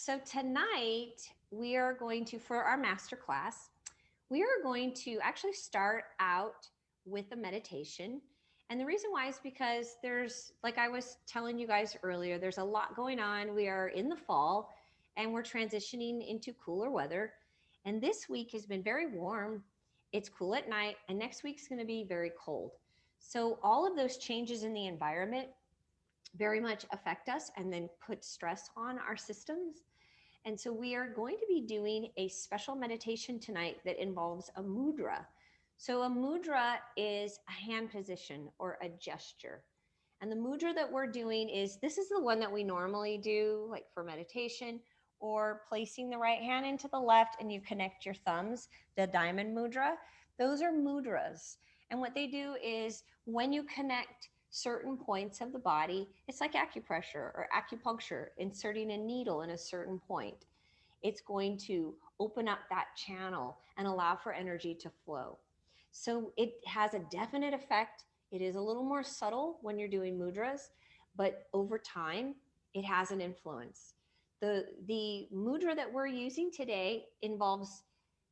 So tonight we are going to, for our master class, we are going to actually start out with a meditation. And the reason why is because there's, like I was telling you guys earlier, there's a lot going on. We are in the fall and we're transitioning into cooler weather. And this week has been very warm. It's cool at night, and next week's going to be very cold. So all of those changes in the environment very much affect us and then put stress on our systems. And so we are going to be doing a special meditation tonight that involves a mudra. So a mudra is a hand position or a gesture. And the mudra that we're doing is, this is the one that we normally do, like for meditation, or placing the right hand into the left and you connect your thumbs, the diamond mudra. Those are mudras. And what they do is when you connect certain points of the body, it's like acupressure or acupuncture, inserting a needle in a certain point. It's going to open up that channel and allow for energy to flow. So it has a definite effect. It is a little more subtle when you're doing mudras, but over time, it has an influence. The mudra that we're using today involves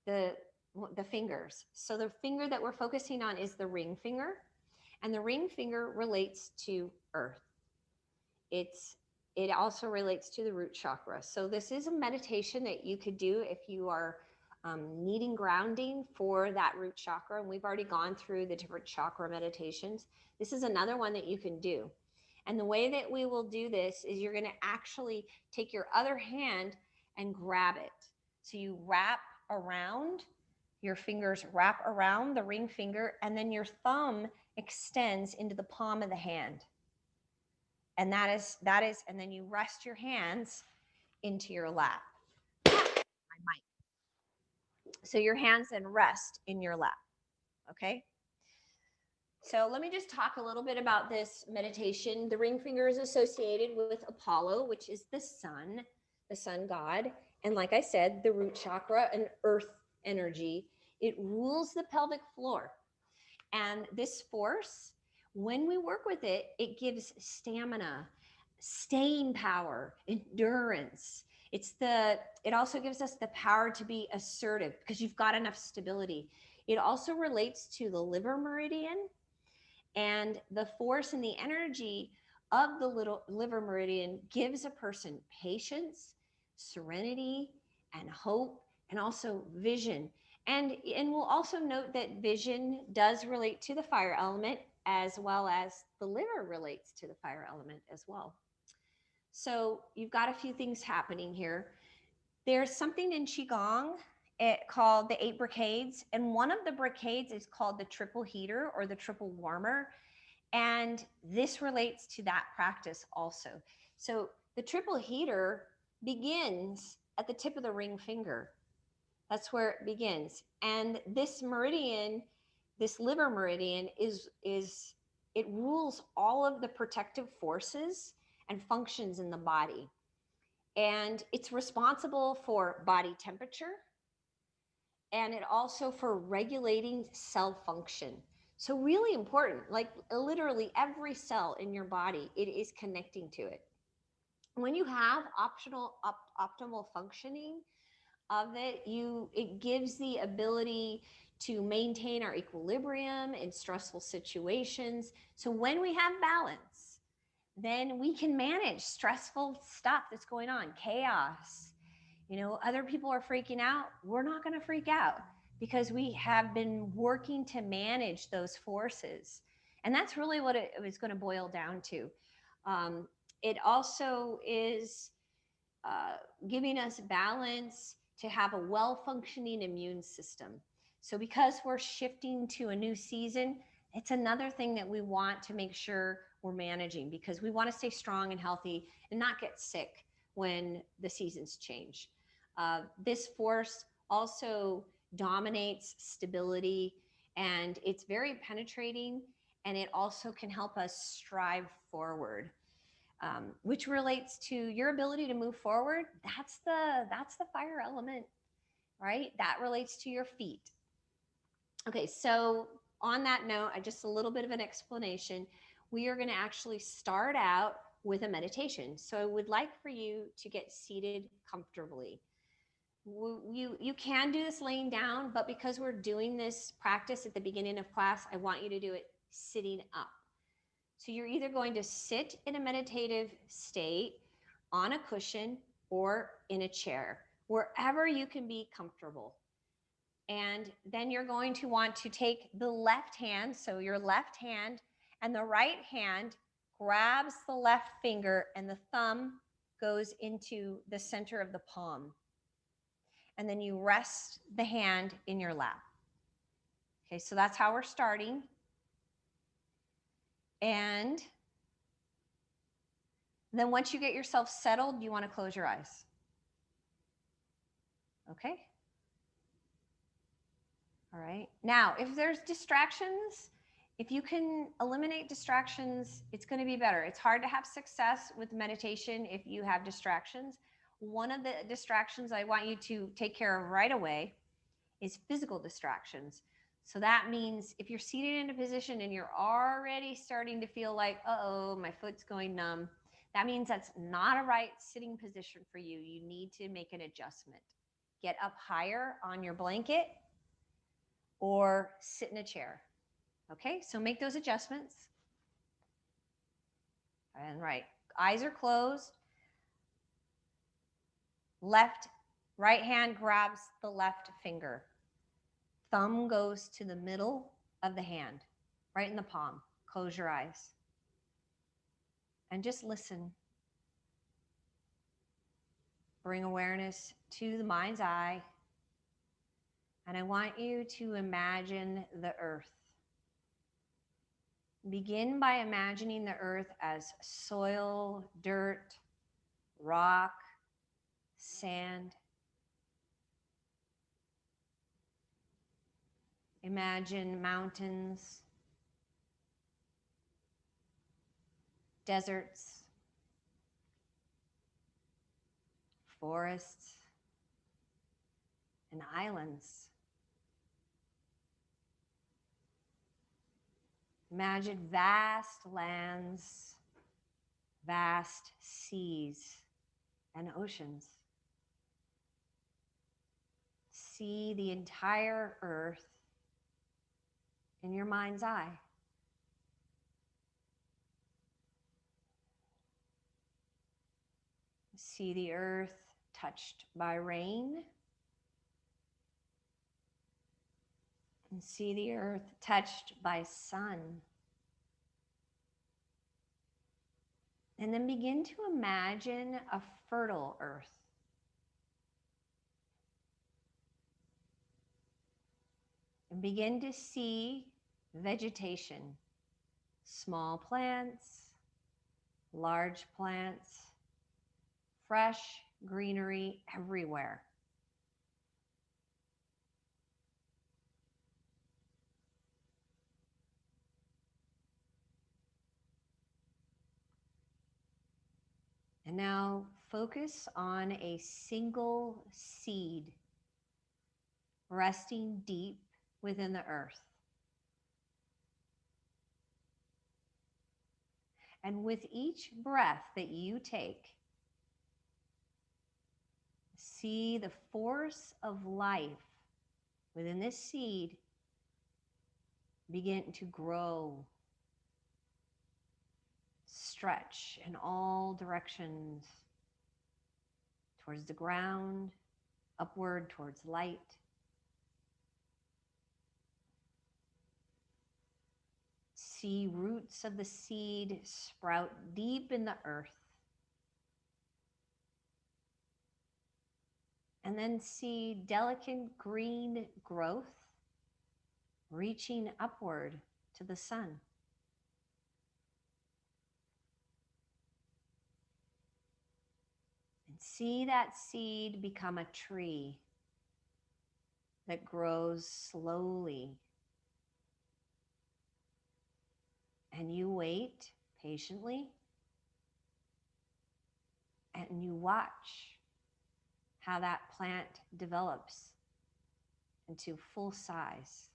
the the fingers. So the finger that we're focusing on is the ring finger, and the ring finger relates to earth. It's it also relates to the root chakra. So this is a meditation that you could do if you are needing grounding for that root chakra. And we've already gone through the different chakra meditations. This is another one that you can do. And the way that we will do this is you're going to actually take your other hand and grab it. So you wrap around, your fingers wrap around the ring finger, and then your thumb extends into the palm of the hand. And and then you rest your hands into your lap. My mic. So your hands then rest in your lap. Okay. So let me just talk a little bit about this meditation. The ring finger is associated with Apollo, which is the sun god. And like I said, the root chakra and earth energy, it rules the pelvic floor. And this force, when we work with it, it gives stamina, staying power, endurance. It also gives us the power to be assertive because you've got enough stability. It also relates to the liver meridian, and the force and the energy of the little liver meridian gives a person patience, serenity, and hope, and also vision. And we'll also note that vision does relate to the fire element, as well as the liver relates to the fire element as well. So you've got a few things happening here. There's something in Qigong called the 8 brigades, and one of the brigades is called the triple heater or the triple warmer. And this relates to that practice also. So the triple heater begins at the tip of the ring finger. That's where it begins. And this meridian, this liver meridian, is it rules all of the protective forces and functions in the body. And it's responsible for body temperature, and it also for regulating cell function. So really important, like literally every cell in your body, it is connecting to it. When you have optimal functioning of it, it gives the ability to maintain our equilibrium in stressful situations. So when we have balance, then we can manage stressful stuff that's going on, chaos. Other people are freaking out. We're not going to freak out because we have been working to manage those forces. And that's really what it was going to boil down to. It also is giving us balance to have a well-functioning immune system. So because we're shifting to a new season, it's another thing that we want to make sure we're managing, because we want to stay strong and healthy and not get sick when the seasons change. This force also dominates stability, and it's very penetrating, and it also can help us strive forward, which relates to your ability to move forward. That's the fire element, right? That relates to your feet. Okay, so on that note, just a little bit of an explanation. We are going to actually start out with a meditation. So I would like for you to get seated comfortably. You can do this laying down, but because we're doing this practice at the beginning of class, I want you to do it sitting up. So you're either going to sit in a meditative state on a cushion or in a chair, wherever you can be comfortable. And then you're going to want to take the left hand, so your left hand, and the right hand grabs the left finger and the thumb goes into the center of the palm. And then you rest the hand in your lap. Okay, so that's how we're starting. And then once you get yourself settled, you want to close your eyes. Okay? All right. Now, if there's distractions, if you can eliminate distractions, it's going to be better. It's hard to have success with meditation if you have distractions. One of the distractions I want you to take care of right away is physical distractions. So that means if you're seated in a position and you're already starting to feel like, uh-oh, my foot's going numb, that means that's not a right sitting position for you. You need to make an adjustment. Get up higher on your blanket or sit in a chair. Okay, so make those adjustments. And right, eyes are closed. Right hand grabs the left finger. Thumb goes to the middle of the hand, right in the palm. Close your eyes. And just listen. Bring awareness to the mind's eye. And I want you to imagine the earth. Begin by imagining the earth as soil, dirt, rock, sand. Imagine mountains, deserts, forests, and islands. Imagine vast lands, vast seas, and oceans. See the entire earth in your mind's eye. See the earth touched by rain. And see the earth touched by sun. And then begin to imagine a fertile earth. And begin to see vegetation, small plants, large plants, fresh greenery everywhere. And now focus on a single seed resting deep within the earth. And with each breath that you take, see the force of life within this seed begin to grow, stretch in all directions, towards the ground, upward towards light. See roots of the seed sprout deep in the earth. And then see delicate green growth reaching upward to the sun. And see that seed become a tree that grows slowly. And you wait patiently and you watch how that plant develops into full size.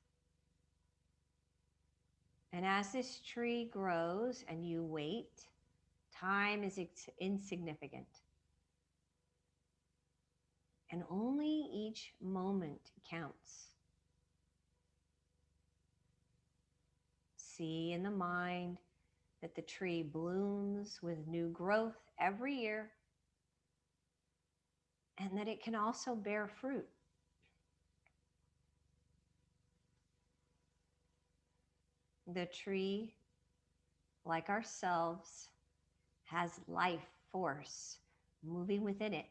And as this tree grows and you wait, Time is insignificant. And only each moment counts. See in the mind that the tree blooms with new growth every year, and that it can also bear fruit. The tree, like ourselves, has life force moving within it.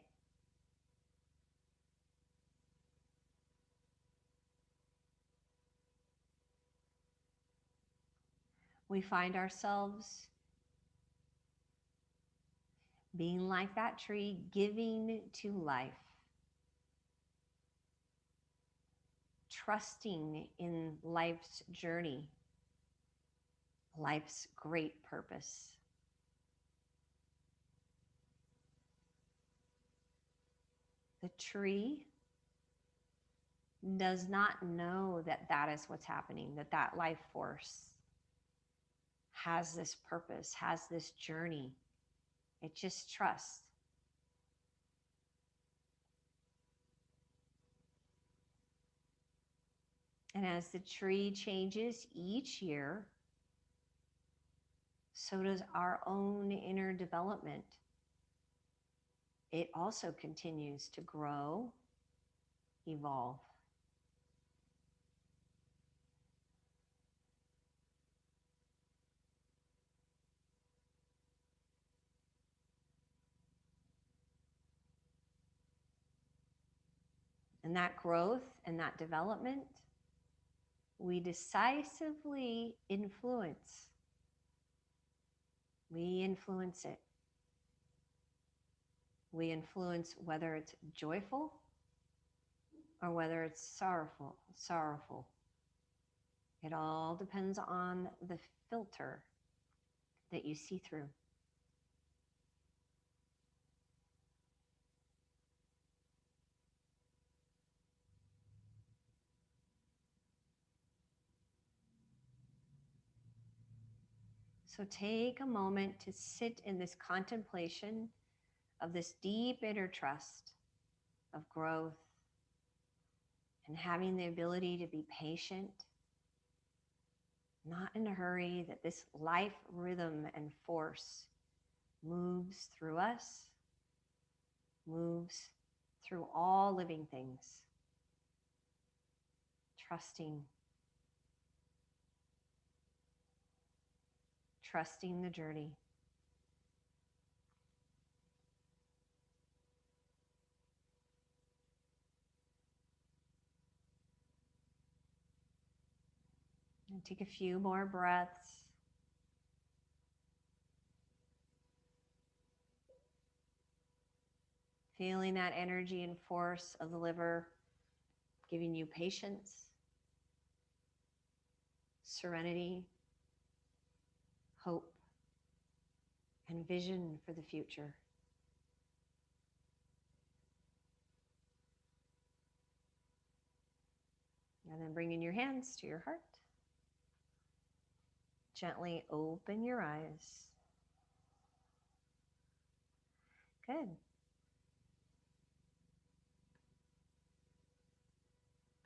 We find ourselves being like that tree, giving to life, trusting in life's journey, life's great purpose. The tree does not know that that is what's happening, that that life force has this purpose, has this journey. It just trusts. And as the tree changes each year, so does our own inner development. It also continues to grow, evolve. And that growth and that development, we decisively influence. We influence it. We influence whether it's joyful or whether it's sorrowful. It all depends on the filter that you see through. So take a moment to sit in this contemplation of this deep inner trust of growth and having the ability to be patient, not in a hurry, that this life rhythm and force moves through us, moves through all living things, trusting the journey. And take a few more breaths. Feeling that energy and force of the liver giving you patience, serenity, hope, and vision for the future. And then bringing your hands to your heart. Gently open your eyes. Good.